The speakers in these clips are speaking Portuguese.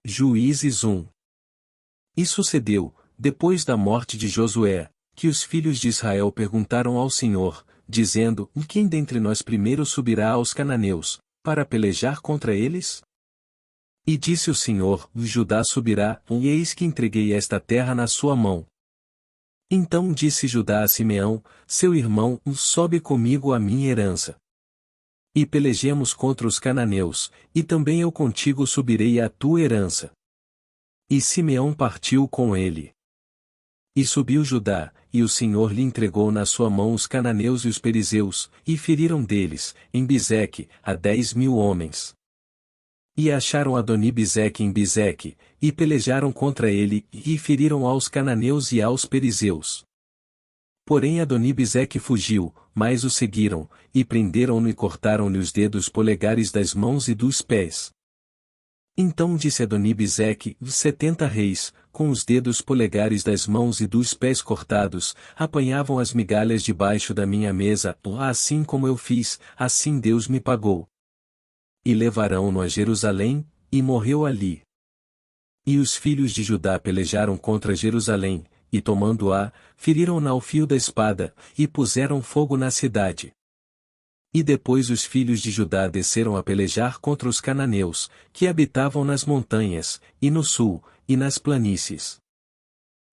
Juízes 1. E sucedeu, depois da morte de Josué, que os filhos de Israel perguntaram ao Senhor, dizendo: Quem dentre nós primeiro subirá aos cananeus, para pelejar contra eles? E disse o Senhor: Judá subirá, e eis que entreguei esta terra na sua mão. Então disse Judá a Simeão, seu irmão: Sobe comigo a minha herança. E pelejemos contra os cananeus, e também eu contigo subirei à tua herança. E Simeão partiu com ele. E subiu Judá, e o Senhor lhe entregou na sua mão os cananeus e os perizeus, e feriram deles, em Bizeque, a 10.000 homens. E acharam Adoni-Bizeque em Bizeque, e pelejaram contra ele, e feriram aos cananeus e aos perizeus. Porém Adoni-Bizeque fugiu, mas o seguiram, e prenderam-no e cortaram-lhe os dedos polegares das mãos e dos pés. Então disse Adoni-Bizeque: 70 reis, com os dedos polegares das mãos e dos pés cortados, apanhavam as migalhas debaixo da minha mesa, assim como eu fiz, assim Deus me pagou. E levarão-no a Jerusalém, e morreu ali. E os filhos de Judá pelejaram contra Jerusalém, e tomando-a, feriram-na ao fio da espada, e puseram fogo na cidade. E depois os filhos de Judá desceram a pelejar contra os cananeus, que habitavam nas montanhas, e no sul, e nas planícies.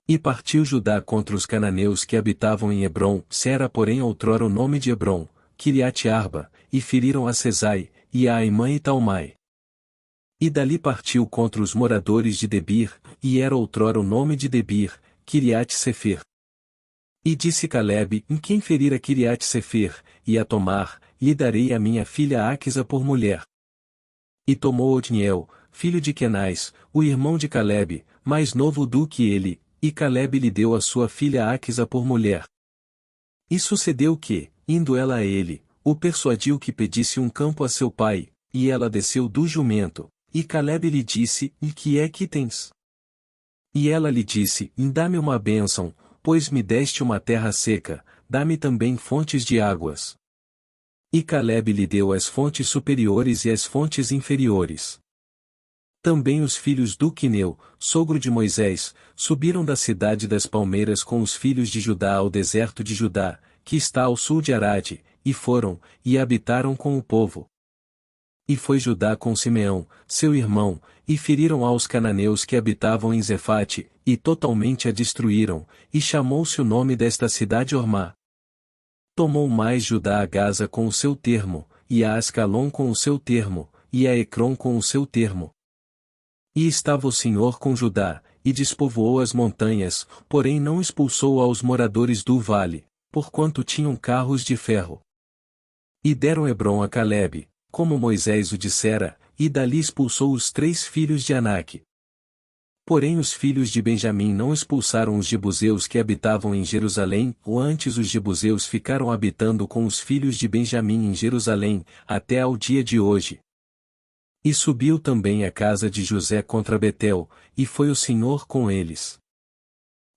E partiu Judá contra os cananeus que habitavam em Hebrom, se era porém outrora o nome de Hebrom, Quiriate-Arba, e feriram a Sesai, e a Aimã e Talmai. E dali partiu contra os moradores de Debir, e era outrora o nome de Debir, Quiriate-Sefer. E disse Calebe: Quem ferir a Quiriate-Sefer, e a tomar, lhe darei a minha filha Áquisa por mulher. E tomou Otniel, filho de Quenais, o irmão de Calebe, mais novo do que ele, e Calebe lhe deu a sua filha Áquisa por mulher. E sucedeu que, indo ela a ele, o persuadiu que pedisse um campo a seu pai, e ela desceu do jumento, e Calebe lhe disse: Que é que tens? E ela lhe disse: Dá-me uma bênção, pois me deste uma terra seca, dá-me também fontes de águas. E Calebe lhe deu as fontes superiores e as fontes inferiores. Também os filhos do Quineu, sogro de Moisés, subiram da cidade das palmeiras com os filhos de Judá ao deserto de Judá, que está ao sul de Arade, e foram, e habitaram com o povo. E foi Judá com Simeão, seu irmão, e feriram aos cananeus que habitavam em Zefate, e totalmente a destruíram, e chamou-se o nome desta cidade Ormá. Tomou mais Judá a Gaza com o seu termo, e a Ascalon com o seu termo, e a Ecrom com o seu termo. E estava o Senhor com Judá, e despovoou as montanhas, porém não expulsou aos moradores do vale, porquanto tinham carros de ferro. E deram Hebrom a Calebe, como Moisés o dissera, e dali expulsou os 3 filhos de Aнаque. Porém os filhos de Benjamim não expulsaram os jebuseus que habitavam em Jerusalém, ou antes os jebuseus ficaram habitando com os filhos de Benjamim em Jerusalém, até ao dia de hoje. E subiu também a casa de José contra Betel, e foi o Senhor com eles.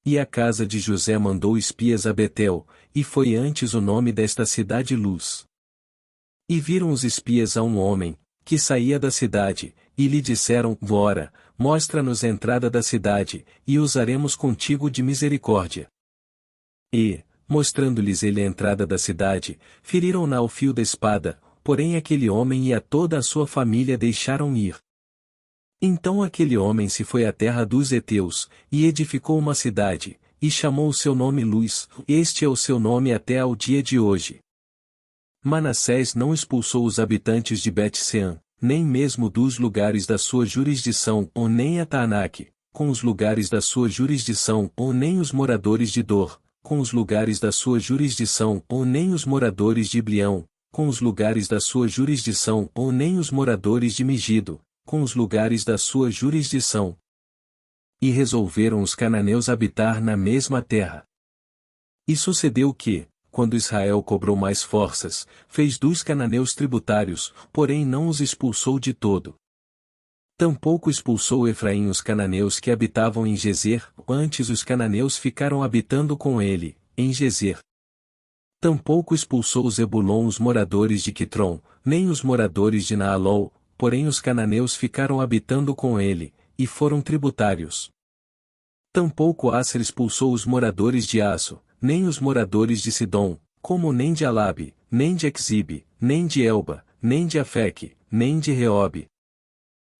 E a casa de José mandou espias a Betel, e foi antes o nome desta cidade Luz. E viram os espias a um homem, que saía da cidade, e lhe disseram: Ora, mostra-nos a entrada da cidade, e usaremos contigo de misericórdia. E, mostrando-lhes ele a entrada da cidade, feriram-na ao fio da espada, porém aquele homem e a toda a sua família deixaram ir. Então aquele homem se foi à terra dos heteus, e edificou uma cidade, e chamou o seu nome Luz, este é o seu nome até ao dia de hoje. Manassés não expulsou os habitantes de Bet-Sean, nem mesmo dos lugares da sua jurisdição, ou nem a Taanaque, com os lugares da sua jurisdição, ou nem os moradores de Dor, com os lugares da sua jurisdição, ou nem os moradores de Iblião, com os lugares da sua jurisdição, ou nem os moradores de Megido, com os lugares da sua jurisdição. E resolveram os cananeus habitar na mesma terra. E sucedeu que, quando Israel cobrou mais forças, fez dos cananeus tributários, porém não os expulsou de todo. Tampouco expulsou Efraim os cananeus que habitavam em Gezer, antes os cananeus ficaram habitando com ele, em Gezer. Tampouco expulsou Zebulon os moradores de Quitrom, nem os moradores de Naalol, porém os cananeus ficaram habitando com ele, e foram tributários. Tampouco Asser expulsou os moradores de Aço, nem os moradores de Sidom, como nem de Alabe, nem de Exib, nem de Elba, nem de Afeque, nem de Reobe.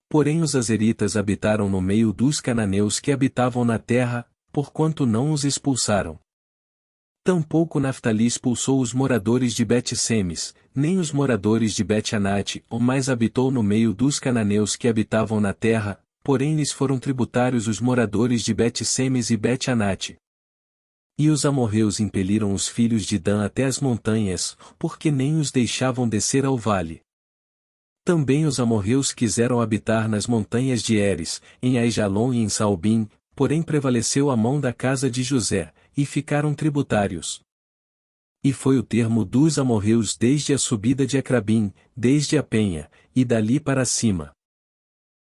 Porém os azeritas habitaram no meio dos cananeus que habitavam na terra, porquanto não os expulsaram. Tampouco Naftali expulsou os moradores de Bet-Semes, nem os moradores de Bet-Anate, mas habitou no meio dos cananeus que habitavam na terra, porém lhes foram tributários os moradores de Bet-Semes e Bet-Anate. E os amorreus impeliram os filhos de Dan até as montanhas, porque nem os deixavam descer ao vale. Também os amorreus quiseram habitar nas montanhas de Eres, em Aijalon e em Saalbim, porém prevaleceu a mão da casa de José, e ficaram tributários. E foi o termo dos amorreus desde a subida de Acrabim, desde a penha, e dali para cima.